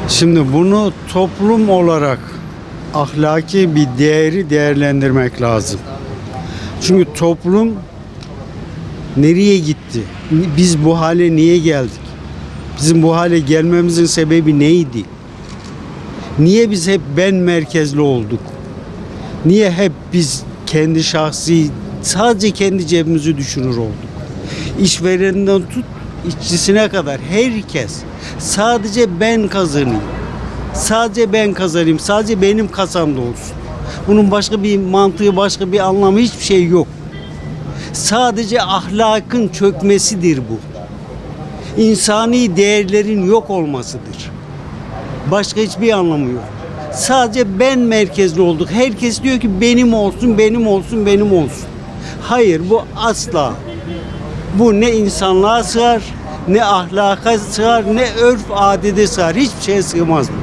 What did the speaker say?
Şimdi bunu toplum olarak ahlaki bir değeri değerlendirmek lazım. Çünkü toplum nereye gitti? Biz bu hale niye geldik? Bizim bu hale gelmemizin sebebi neydi? Niye biz hep ben merkezli olduk? Niye hep biz kendi şahsi, sadece kendi cebimizi düşünür olduk? İşvereninden tut, işçisine kadar herkes sadece ben kazanayım. Sadece ben kazanayım. Sadece benim kasamda olsun. Bunun başka bir mantığı, başka bir anlamı, hiçbir şey yok. Sadece ahlakın çökmesidir bu. İnsani değerlerin yok olmasıdır. Başka hiçbir anlamı yok. Sadece ben merkezli olduk. Herkes diyor ki benim olsun, benim olsun, benim olsun. Hayır, bu asla. Bu ne insanlığa sığar, ne ahlaka sığar, ne örf adete sığar. Hiçbir şeye sığmaz bu.